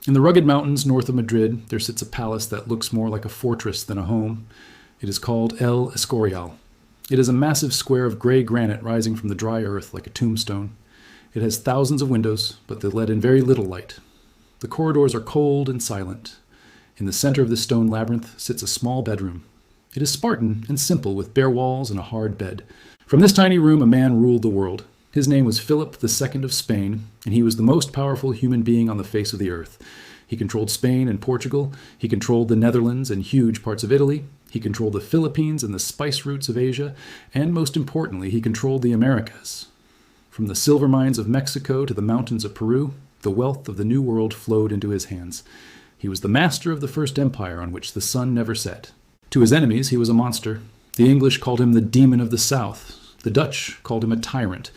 In the rugged mountains north of Madrid, there sits a palace that looks more like a fortress than a home. It is called El Escorial. It is a massive square of gray granite rising from the dry earth like a tombstone. It has thousands of windows, but they let in very little light. The corridors are cold and silent. In the center of this stone labyrinth sits a small bedroom. It is Spartan and simple, with bare walls and a hard bed. From this tiny room, a man ruled the world. His name was Philip II of Spain, and he was the most powerful human being on the face of the earth. He controlled Spain and Portugal. He controlled the Netherlands and huge parts of Italy. He controlled the Philippines and the spice routes of Asia. And most importantly, he controlled the Americas. From the silver mines of Mexico to the mountains of Peru, the wealth of the New World flowed into his hands. He was the master of the first empire on which the sun never set. To his enemies, he was a monster. The English called him the demon of the South. The Dutch called him a tyrant.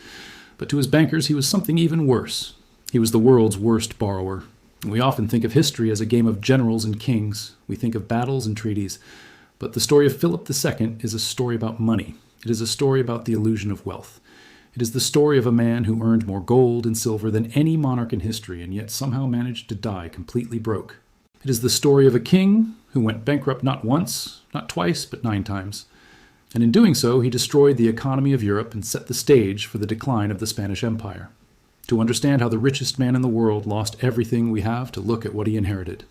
But to his bankers, he was something even worse. He was the world's worst borrower. We often think of history as a game of generals and kings. We think of battles and treaties. But the story of Philip II is a story about money. It is a story about the illusion of wealth. It is the story of a man who earned more gold and silver than any monarch in history, and yet somehow managed to die completely broke. It is the story of a king who went bankrupt not once, not twice, but 9 times. And in doing so, he destroyed the economy of Europe and set the stage for the decline of the Spanish Empire. To understand how the richest man in the world lost everything, we have to look at what he inherited.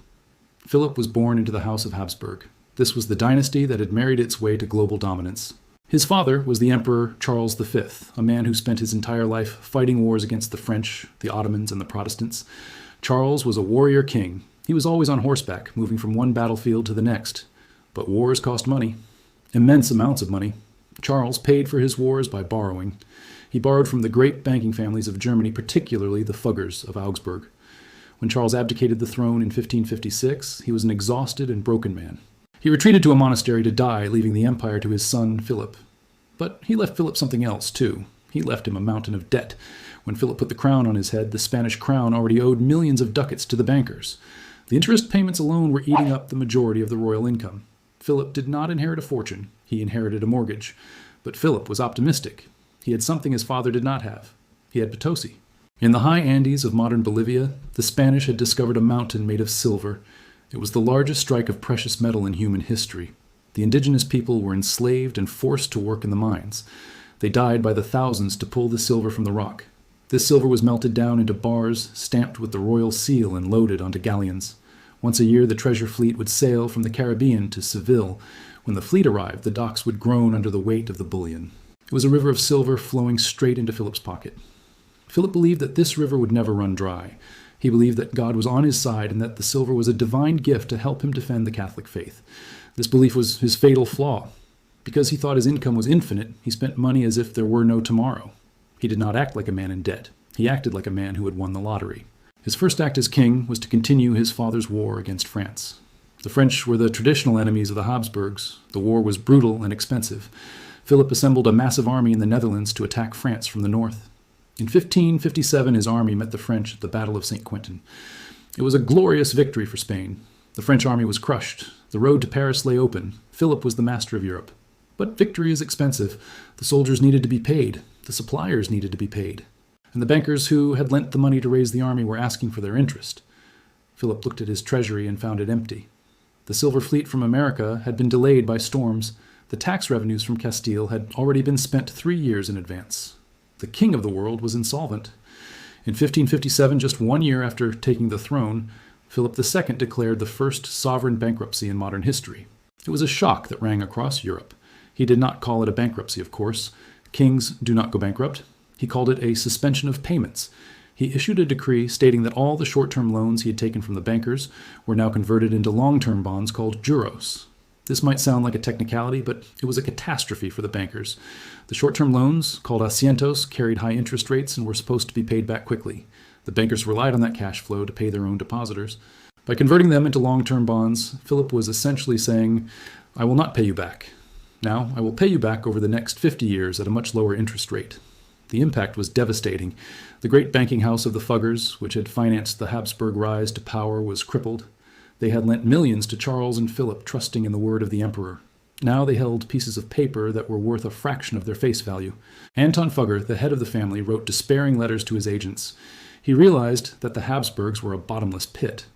Philip was born into the House of Habsburg. This was the dynasty that had married its way to global dominance. His father was the Emperor Charles V, a man who spent his entire life fighting wars against the French, the Ottomans, and the Protestants. Charles was a warrior king. He was always on horseback, moving from one battlefield to the next. But wars cost money. Immense amounts of money. Charles paid for his wars by borrowing. He borrowed from the great banking families of Germany, particularly the Fuggers of Augsburg. When Charles abdicated the throne in 1556, he was an exhausted and broken man. He retreated to a monastery to die, leaving the empire to his son Philip. But he left Philip something else, too. He left him a mountain of debt. When Philip put the crown on his head, the Spanish crown already owed millions of ducats to the bankers. The interest payments alone were eating up the majority of the royal income. Philip did not inherit a fortune. He inherited a mortgage. But Philip was optimistic. He had something his father did not have. He had Potosí. In the high Andes of modern Bolivia, the Spanish had discovered a mountain made of silver. It was the largest strike of precious metal in human history. The indigenous people were enslaved and forced to work in the mines. They died by the thousands to pull the silver from the rock. This silver was melted down into bars, stamped with the royal seal, and loaded onto galleons. Once a year, the treasure fleet would sail from the Caribbean to Seville. When the fleet arrived, the docks would groan under the weight of the bullion. It was a river of silver flowing straight into Philip's pocket. Philip believed that this river would never run dry. He believed that God was on his side and that the silver was a divine gift to help him defend the Catholic faith. This belief was his fatal flaw. Because he thought his income was infinite, he spent money as if there were no tomorrow. He did not act like a man in debt. He acted like a man who had won the lottery. His first act as king was to continue his father's war against France. The French were the traditional enemies of the Habsburgs. The war was brutal and expensive. Philip assembled a massive army in the Netherlands to attack France from the north. In 1557, his army met the French at the Battle of St. Quentin. It was a glorious victory for Spain. The French army was crushed. The road to Paris lay open. Philip was the master of Europe. But victory is expensive. The soldiers needed to be paid. The suppliers needed to be paid. And the bankers who had lent the money to raise the army were asking for their interest. Philip looked at his treasury and found it empty. The silver fleet from America had been delayed by storms. The tax revenues from Castile had already been spent 3 years in advance. The king of the world was insolvent. In 1557, just 1 year after taking the throne, Philip II declared the first sovereign bankruptcy in modern history. It was a shock that rang across Europe. He did not call it a bankruptcy, of course. Kings do not go bankrupt. He called it a suspension of payments. He issued a decree stating that all the short-term loans he had taken from the bankers were now converted into long-term bonds called juros. This might sound like a technicality, but it was a catastrophe for the bankers. The short-term loans, called asientos, carried high interest rates and were supposed to be paid back quickly. The bankers relied on that cash flow to pay their own depositors. By converting them into long-term bonds, Philip was essentially saying, "I will not pay you back. Now, I will pay you back over the next 50 years at a much lower interest rate." The impact was devastating. The great banking house of the Fuggers, which had financed the Habsburg rise to power, was crippled. They had lent millions to Charles and Philip, trusting in the word of the emperor. Now they held pieces of paper that were worth a fraction of their face value. Anton Fugger, the head of the family, wrote despairing letters to his agents. He realized that the Habsburgs were a bottomless pit.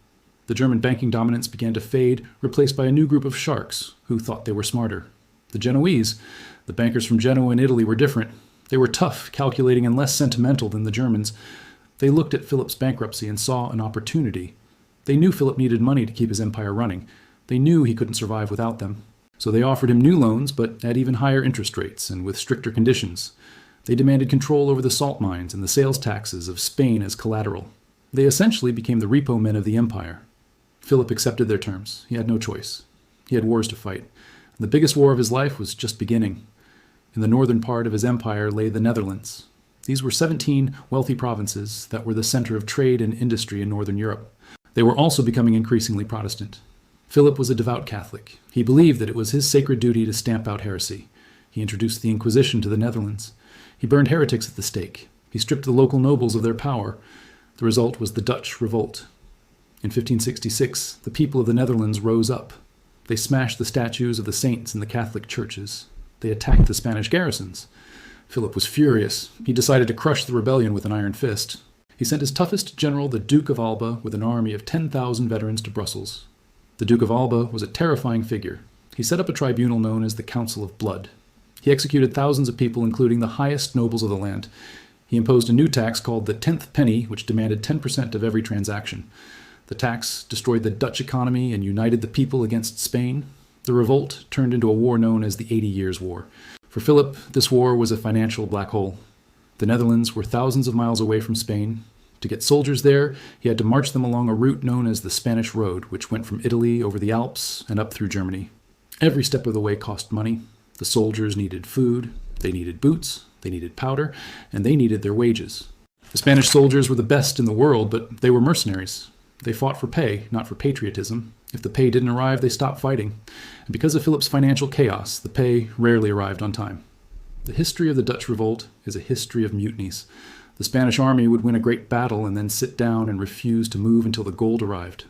The German banking dominance began to fade, replaced by a new group of sharks who thought they were smarter. The Genoese, the bankers from Genoa and Italy, were different. They were tough, calculating, and less sentimental than the Germans. They looked at Philip's bankruptcy and saw an opportunity. They knew Philip needed money to keep his empire running. They knew he couldn't survive without them. So they offered him new loans, but at even higher interest rates and with stricter conditions. They demanded control over the salt mines and the sales taxes of Spain as collateral. They essentially became the repo men of the empire. Philip accepted their terms. He had no choice. He had wars to fight. The biggest war of his life was just beginning. In the northern part of his empire lay the Netherlands. These were 17 wealthy provinces that were the center of trade and industry in northern Europe. They were also becoming increasingly Protestant. Philip was a devout Catholic. He believed that it was his sacred duty to stamp out heresy. He introduced the Inquisition to the Netherlands. He burned heretics at the stake. He stripped the local nobles of their power. The result was the Dutch revolt. In 1566, the people of the Netherlands rose up. They smashed the statues of the saints in the Catholic churches. They attacked the Spanish garrisons. Philip was furious. He decided to crush the rebellion with an iron fist. He sent his toughest general, the Duke of Alba, with an army of 10,000 veterans to Brussels. The Duke of Alba was a terrifying figure. He set up a tribunal known as the Council of Blood. He executed thousands of people, including the highest nobles of the land. He imposed a new tax called the 10th penny, which demanded 10% of every transaction. The tax destroyed the Dutch economy and united the people against Spain. The revolt turned into a war known as the 80 Years' War. For Philip, this war was a financial black hole. The Netherlands were thousands of miles away from Spain. To get soldiers there, he had to march them along a route known as the Spanish Road, which went from Italy over the Alps and up through Germany. Every step of the way cost money. The soldiers needed food, they needed boots, they needed powder, and they needed their wages. The Spanish soldiers were the best in the world, but they were mercenaries. They fought for pay, not for patriotism. If the pay didn't arrive, they stopped fighting. And because of Philip's financial chaos, the pay rarely arrived on time. The history of the Dutch revolt is a history of mutinies. The Spanish army would win a great battle and then sit down and refuse to move until the gold arrived.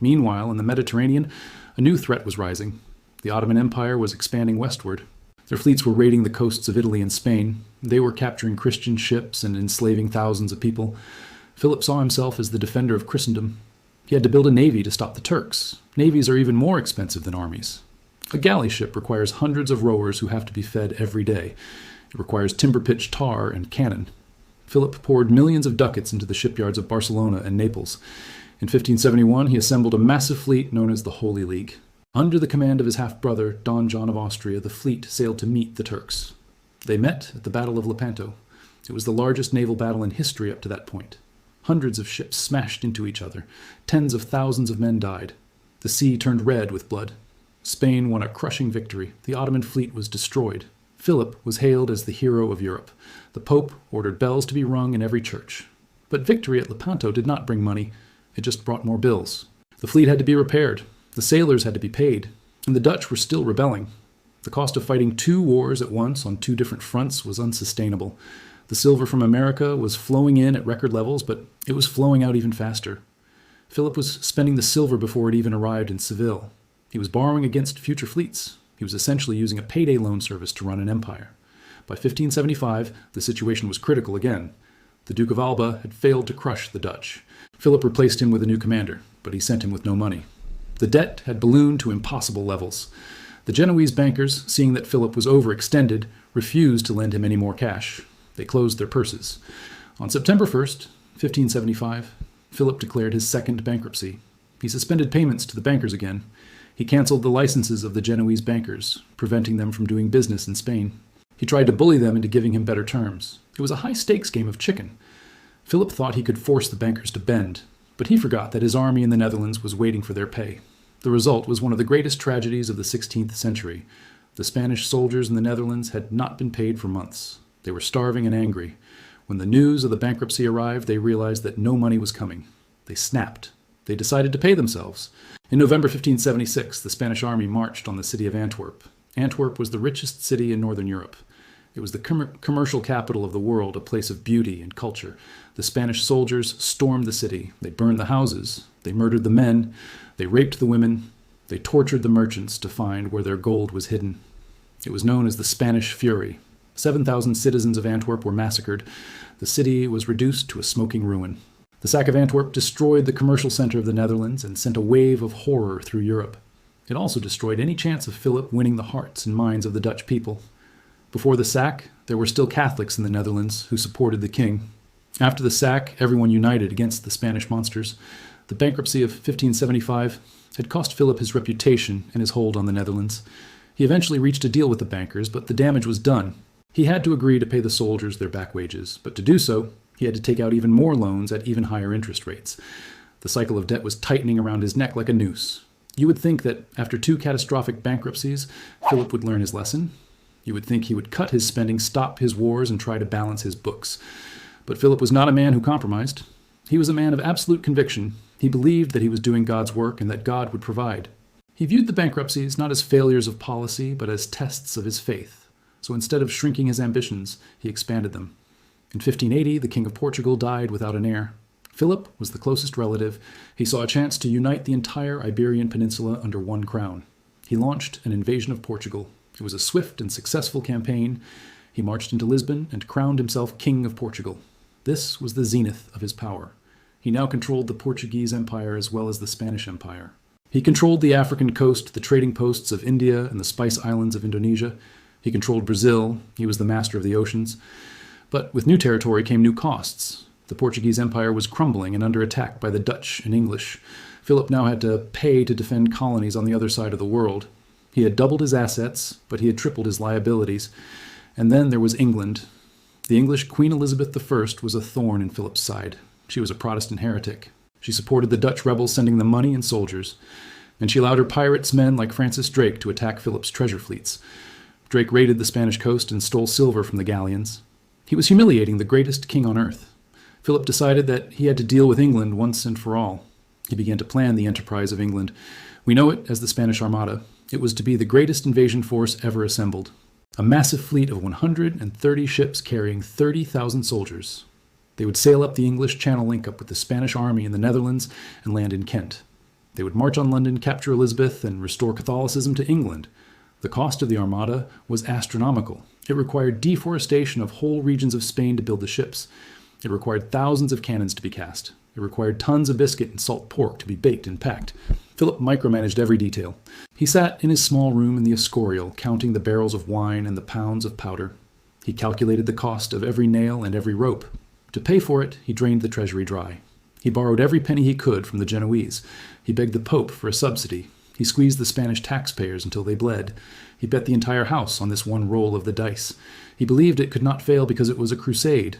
Meanwhile, in the Mediterranean, a new threat was rising. The Ottoman Empire was expanding westward. Their fleets were raiding the coasts of Italy and Spain. They were capturing Christian ships and enslaving thousands of people. Philip saw himself as the defender of Christendom. He had to build a navy to stop the Turks. Navies are even more expensive than armies. A galley ship requires hundreds of rowers who have to be fed every day. It requires timber-pitch tar and cannon. Philip poured millions of ducats into the shipyards of Barcelona and Naples. In 1571, he assembled a massive fleet known as the Holy League. Under the command of his half-brother, Don John of Austria, the fleet sailed to meet the Turks. They met at the Battle of Lepanto. It was the largest naval battle in history up to that point. Hundreds of ships smashed into each other. Tens of thousands of men died. The sea turned red with blood. Spain won a crushing victory. The Ottoman fleet was destroyed. Philip was hailed as the hero of Europe. The Pope ordered bells to be rung in every church. But victory at Lepanto did not bring money. It just brought more bills. The fleet had to be repaired. The sailors had to be paid. And the Dutch were still rebelling. The cost of fighting 2 wars at once on 2 different fronts was unsustainable. The silver from America was flowing in at record levels, but it was flowing out even faster. Philip was spending the silver before it even arrived in Seville. He was borrowing against future fleets. He was essentially using a payday loan service to run an empire. By 1575, the situation was critical again. The Duke of Alba had failed to crush the Dutch. Philip replaced him with a new commander, but he sent him with no money. The debt had ballooned to impossible levels. The Genoese bankers, seeing that Philip was overextended, refused to lend him any more cash. They closed their purses. On September 1st, 1575, Philip declared his second bankruptcy. He suspended payments to the bankers again. He canceled the licenses of the Genoese bankers, preventing them from doing business in Spain. He tried to bully them into giving him better terms. It was a high-stakes game of chicken. Philip thought he could force the bankers to bend, but he forgot that his army in the Netherlands was waiting for their pay. The result was one of the greatest tragedies of the 16th century. The Spanish soldiers in the Netherlands had not been paid for months. They were starving and angry. When the news of the bankruptcy arrived, they realized that no money was coming. They snapped. They decided to pay themselves. In November 1576, the Spanish army marched on the city of Antwerp. Antwerp was the richest city in northern Europe. It was the commercial capital of the world, a place of beauty and culture. The Spanish soldiers stormed the city. They burned the houses. They murdered the men. They raped the women. They tortured the merchants to find where their gold was hidden. It was known as the Spanish Fury. 7,000 citizens of Antwerp were massacred. The city was reduced to a smoking ruin. The sack of Antwerp destroyed the commercial center of the Netherlands and sent a wave of horror through Europe. It also destroyed any chance of Philip winning the hearts and minds of the Dutch people. Before the sack, there were still Catholics in the Netherlands who supported the king. After the sack, everyone united against the Spanish monsters. The bankruptcy of 1575 had cost Philip his reputation and his hold on the Netherlands. He eventually reached a deal with the bankers, but the damage was done. He had to agree to pay the soldiers their back wages, but to do so, he had to take out even more loans at even higher interest rates. The cycle of debt was tightening around his neck like a noose. You would think that after 2 catastrophic bankruptcies, Philip would learn his lesson. You would think he would cut his spending, stop his wars, and try to balance his books. But Philip was not a man who compromised. He was a man of absolute conviction. He believed that he was doing God's work and that God would provide. He viewed the bankruptcies not as failures of policy, but as tests of his faith. So instead of shrinking his ambitions, he expanded them. In 1580, the King of Portugal died without an heir. Philip was the closest relative. He saw a chance to unite the entire Iberian Peninsula under one crown. He launched an invasion of Portugal. It was a swift and successful campaign. He marched into Lisbon and crowned himself King of Portugal. This was the zenith of his power. He now controlled the Portuguese Empire as well as the Spanish Empire. He controlled the African coast, the trading posts of India and the spice islands of Indonesia. He controlled Brazil. He was the master of the oceans. But with new territory came new costs. The Portuguese Empire was crumbling and under attack by the Dutch and English. Philip now had to pay to defend colonies on the other side of the world. He had doubled his assets, but he had tripled his liabilities. And then there was England. The English Queen Elizabeth I was a thorn in Philip's side. She was a Protestant heretic. She supported the Dutch rebels, sending them money and soldiers. And she allowed her pirates men like Francis Drake to attack Philip's treasure fleets. Drake raided the Spanish coast and stole silver from the galleons. He was humiliating the greatest king on earth. Philip decided that he had to deal with England once and for all. He began to plan the enterprise of England. We know it as the Spanish Armada. It was to be the greatest invasion force ever assembled. A massive fleet of 130 ships carrying 30,000 soldiers. They would sail up the English Channel link up with the Spanish army in the Netherlands and land in Kent. They would march on London, capture Elizabeth, and restore Catholicism to England. The cost of the Armada was astronomical. It required deforestation of whole regions of Spain to build the ships. It required thousands of cannons to be cast. It required tons of biscuit and salt pork to be baked and packed. Philip micromanaged every detail. He sat in his small room in the Escorial, counting the barrels of wine and the pounds of powder. He calculated the cost of every nail and every rope. To pay for it, he drained the treasury dry. He borrowed every penny he could from the Genoese. He begged the Pope for a subsidy. He squeezed the Spanish taxpayers until they bled. He bet the entire house on this one roll of the dice. He believed it could not fail because it was a crusade.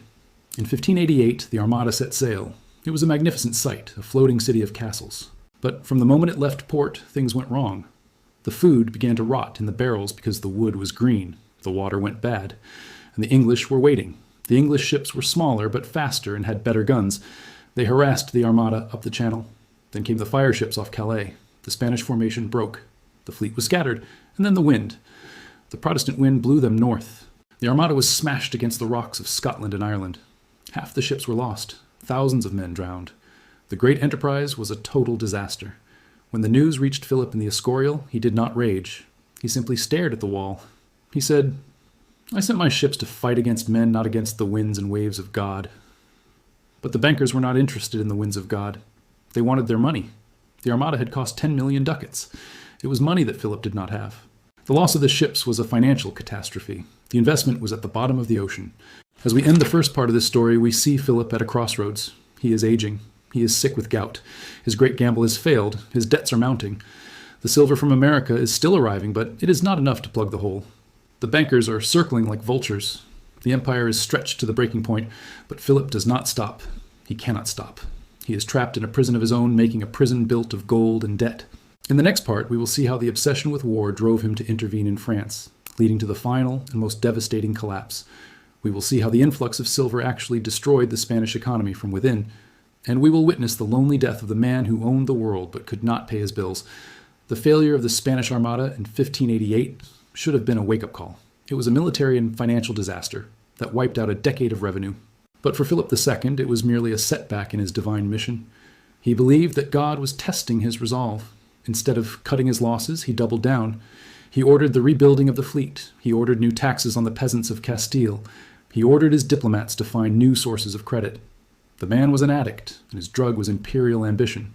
In 1588, the Armada set sail. It was a magnificent sight, a floating city of castles. But from the moment it left port, things went wrong. The food began to rot in the barrels because the wood was green. The water went bad. And the English were waiting. The English ships were smaller but faster and had better guns. They harassed the Armada up the channel. Then came the fire ships off Calais. The Spanish formation broke. The fleet was scattered. And then the wind. The Protestant wind blew them north. The Armada was smashed against the rocks of Scotland and Ireland. Half the ships were lost. Thousands of men drowned. The great enterprise was a total disaster. When the news reached Philip in the Escorial, he did not rage. He simply stared at the wall. He said, "I sent my ships to fight against men, not against the winds and waves of God." But the bankers were not interested in the winds of God. They wanted their money. The Armada had cost 10 million ducats. It was money that Philip did not have. The loss of the ships was a financial catastrophe. The investment was at the bottom of the ocean. As we end the first part of this story, we see Philip at a crossroads. He is aging. He is sick with gout. His great gamble has failed. His debts are mounting. The silver from America is still arriving, but it is not enough to plug the hole. The bankers are circling like vultures. The empire is stretched to the breaking point, but Philip does not stop. He cannot stop. He is trapped in a prison of his own, making a prison built of gold and debt. In the next part, we will see how the obsession with war drove him to intervene in France, leading to the final and most devastating collapse. We will see how the influx of silver actually destroyed the Spanish economy from within, and we will witness the lonely death of the man who owned the world but could not pay his bills. The failure of the Spanish Armada in 1588 should have been a wake-up call. It was a military and financial disaster that wiped out a decade of revenue. But for Philip II, it was merely a setback in his divine mission. He believed that God was testing his resolve. Instead of cutting his losses, he doubled down. He ordered the rebuilding of the fleet. He ordered new taxes on the peasants of Castile. He ordered his diplomats to find new sources of credit. The man was an addict, and his drug was imperial ambition.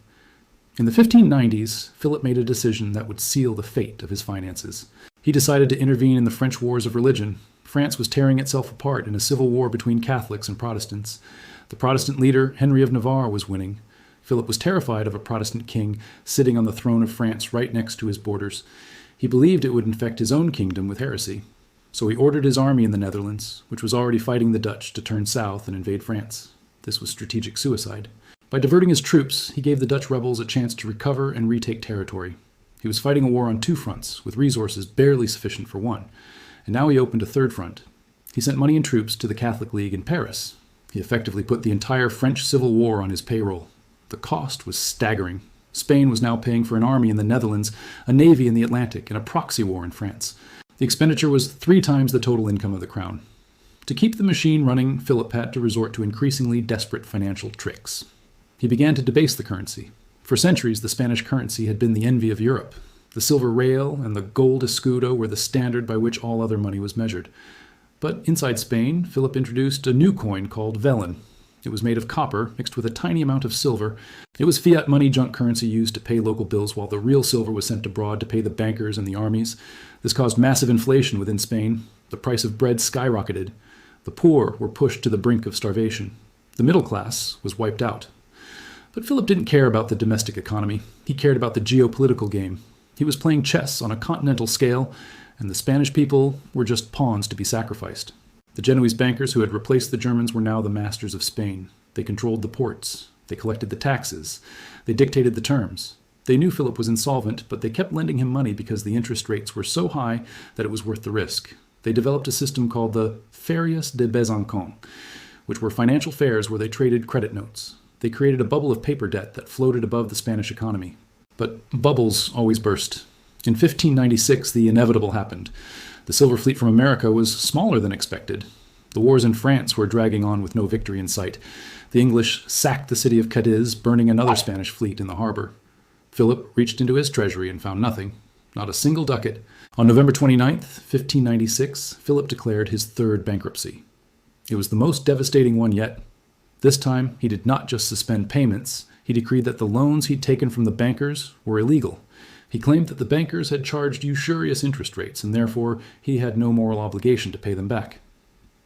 In the 1590s, Philip made a decision that would seal the fate of his finances. He decided to intervene in the French Wars of Religion. France was tearing itself apart in a civil war between Catholics and Protestants. The Protestant leader, Henry of Navarre, was winning. Philip was terrified of a Protestant king sitting on the throne of France right next to his borders. He believed it would infect his own kingdom with heresy. So he ordered his army in the Netherlands, which was already fighting the Dutch, to turn south and invade France. This was strategic suicide. By diverting his troops, he gave the Dutch rebels a chance to recover and retake territory. He was fighting a war on two fronts, with resources barely sufficient for one. And now he opened a third front. He sent money and troops to the Catholic League in Paris. He effectively put the entire French Civil War on his payroll. The cost was staggering. Spain was now paying for an army in the Netherlands, a navy in the Atlantic, and a proxy war in France. The expenditure was 3 times the total income of the crown. To keep the machine running, Philip had to resort to increasingly desperate financial tricks. He began to debase the currency. For centuries, the Spanish currency had been the envy of Europe. The silver real and the gold escudo were the standard by which all other money was measured. But inside Spain, Philip introduced a new coin called vellon. It was made of copper, mixed with a tiny amount of silver. It was fiat money junk currency used to pay local bills, while the real silver was sent abroad to pay the bankers and the armies. This caused massive inflation within Spain. The price of bread skyrocketed. The poor were pushed to the brink of starvation. The middle class was wiped out. But Philip didn't care about the domestic economy. He cared about the geopolitical game. He was playing chess on a continental scale, and the Spanish people were just pawns to be sacrificed. The Genoese bankers who had replaced the Germans were now the masters of Spain. They controlled the ports. They collected the taxes. They dictated the terms. They knew Philip was insolvent, but they kept lending him money because the interest rates were so high that it was worth the risk. They developed a system called the férias de Besançon, which were financial fairs where they traded credit notes. They created a bubble of paper debt that floated above the Spanish economy. But bubbles always burst. In 1596, the inevitable happened. The silver fleet from America was smaller than expected. The wars in France were dragging on with no victory in sight. The English sacked the city of Cadiz, burning another Spanish fleet in the harbor. Philip reached into his treasury and found nothing, not a single ducat. On November 29th, 1596, Philip declared his third bankruptcy. It was the most devastating one yet. This time, he did not just suspend payments. He decreed that the loans he'd taken from the bankers were illegal. He claimed that the bankers had charged usurious interest rates, and therefore he had no moral obligation to pay them back.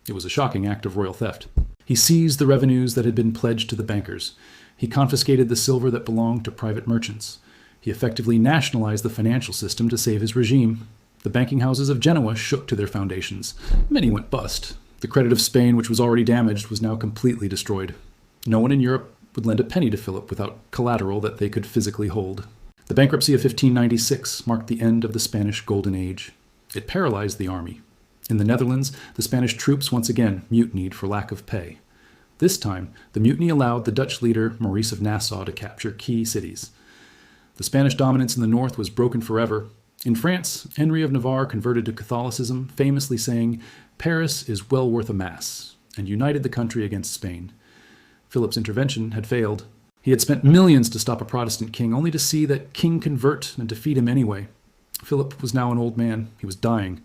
It was a shocking act of royal theft. He seized the revenues that had been pledged to the bankers. He confiscated the silver that belonged to private merchants. He effectively nationalized the financial system to save his regime. The banking houses of Genoa shook to their foundations. Many went bust. The credit of Spain, which was already damaged, was now completely destroyed. No one in Europe would lend a penny to Philip without collateral that they could physically hold. The bankruptcy of 1596 marked the end of the Spanish Golden Age. It paralyzed the army. In the Netherlands, the Spanish troops once again mutinied for lack of pay. This time, the mutiny allowed the Dutch leader Maurice of Nassau to capture key cities. The Spanish dominance in the north was broken forever. In France, Henry of Navarre converted to Catholicism, famously saying, "Paris is well worth a mass," and united the country against Spain. Philip's intervention had failed. He had spent millions to stop a Protestant king, only to see that king convert and defeat him anyway. Philip was now an old man. He was dying.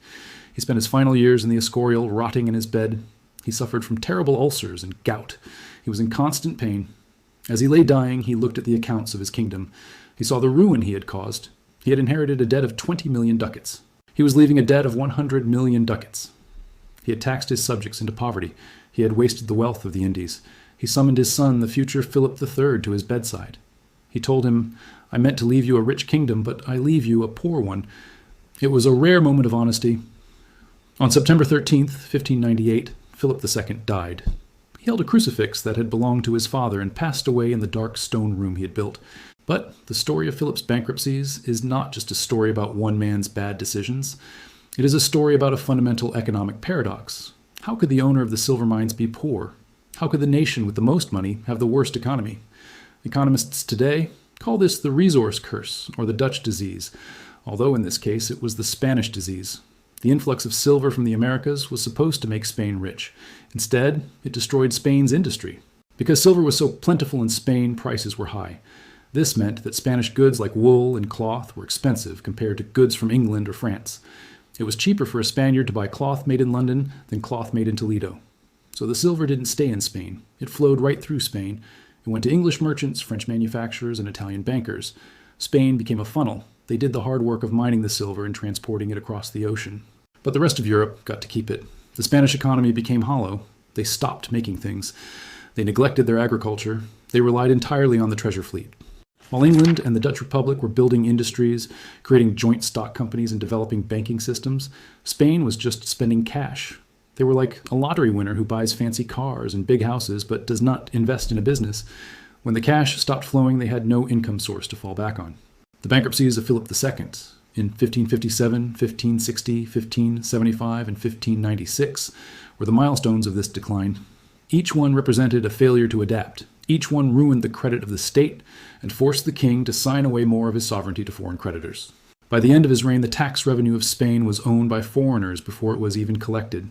He spent his final years in the Escorial, rotting in his bed. He suffered from terrible ulcers and gout. He was in constant pain. As he lay dying, he looked at the accounts of his kingdom. He saw the ruin he had caused. He had inherited a debt of 20 million ducats. He was leaving a debt of 100 million ducats. He had taxed his subjects into poverty. He had wasted the wealth of the Indies. He summoned his son, the future Philip III, to his bedside. He told him, "I meant to leave you a rich kingdom, but I leave you a poor one." It was a rare moment of honesty. On September 13th, 1598, Philip II died. He held a crucifix that had belonged to his father and passed away in the dark stone room he had built. But the story of Philip's bankruptcies is not just a story about one man's bad decisions. It is a story about a fundamental economic paradox. How could the owner of the silver mines be poor? How could the nation with the most money have the worst economy? Economists today call this the resource curse, or the Dutch disease, although in this case it was the Spanish disease. The influx of silver from the Americas was supposed to make Spain rich. Instead, it destroyed Spain's industry. Because silver was so plentiful in Spain, prices were high. This meant that Spanish goods like wool and cloth were expensive compared to goods from England or France. It was cheaper for a Spaniard to buy cloth made in London than cloth made in Toledo. So the silver didn't stay in Spain. It flowed right through Spain. It went to English merchants, French manufacturers, and Italian bankers. Spain became a funnel. They did the hard work of mining the silver and transporting it across the ocean. But the rest of Europe got to keep it. The Spanish economy became hollow. They stopped making things. They neglected their agriculture. They relied entirely on the treasure fleet. While England and the Dutch Republic were building industries, creating joint stock companies, and developing banking systems, Spain was just spending cash. They were like a lottery winner who buys fancy cars and big houses but does not invest in a business. When the cash stopped flowing, they had no income source to fall back on. The bankruptcies of Philip II in 1557, 1560, 1575, and 1596 were the milestones of this decline. Each one represented a failure to adapt. Each one ruined the credit of the state and forced the king to sign away more of his sovereignty to foreign creditors. By the end of his reign, the tax revenue of Spain was owned by foreigners before it was even collected.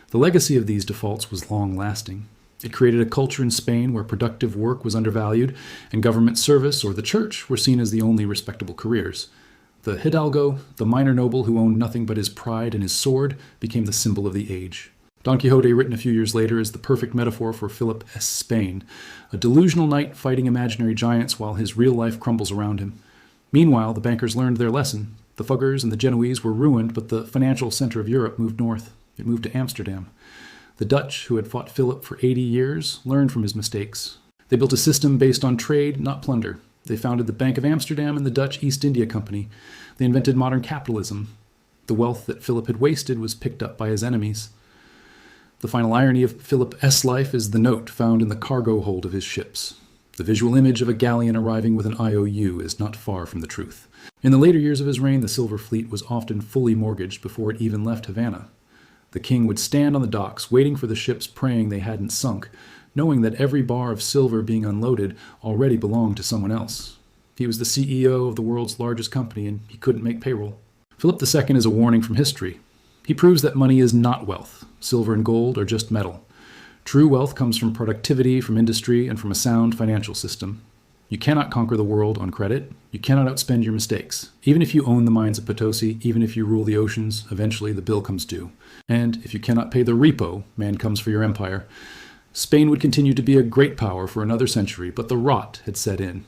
The legacy of these defaults was long-lasting. It created a culture in Spain where productive work was undervalued and government service or the church were seen as the only respectable careers. The hidalgo, the minor noble who owned nothing but his pride and his sword, became the symbol of the age. Don Quixote, written a few years later, is the perfect metaphor for Philip's Spain, a delusional knight fighting imaginary giants while his real life crumbles around him. Meanwhile, the bankers learned their lesson. The Fuggers and the Genoese were ruined, but the financial center of Europe moved north. It moved to Amsterdam. The Dutch, who had fought Philip for 80 years, learned from his mistakes. They built a system based on trade, not plunder. They founded the Bank of Amsterdam and the Dutch East India Company. They invented modern capitalism. The wealth that Philip had wasted was picked up by his enemies. The final irony of Philip's life is the note found in the cargo hold of his ships. The visual image of a galleon arriving with an IOU is not far from the truth. In the later years of his reign, the silver fleet was often fully mortgaged before it even left Havana. The king would stand on the docks, waiting for the ships, praying they hadn't sunk, knowing that every bar of silver being unloaded already belonged to someone else. He was the CEO of the world's largest company, and he couldn't make payroll. Philip II is a warning from history. He proves that money is not wealth. Silver and gold are just metal. True wealth comes from productivity, from industry, and from a sound financial system. You cannot conquer the world on credit. You cannot outspend your mistakes. Even if you own the mines of Potosí, even if you rule the oceans, eventually the bill comes due. And if you cannot pay the repo, man comes for your empire. Spain would continue to be a great power for another century, but the rot had set in.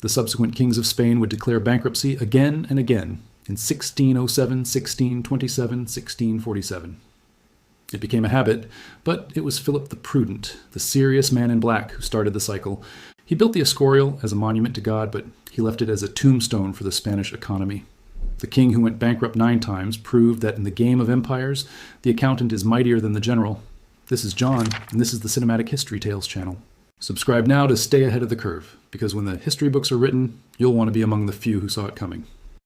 The subsequent kings of Spain would declare bankruptcy again and again in 1607, 1627, 1647. It became a habit, but it was Philip the Prudent, the serious man in black, who started the cycle. He built the Escorial as a monument to God, but he left it as a tombstone for the Spanish economy. The king who went bankrupt 9 times proved that in the game of empires, the accountant is mightier than the general. This is John, and this is the Cinematic History Tales channel. Subscribe now to stay ahead of the curve, because when the history books are written, you'll want to be among the few who saw it coming.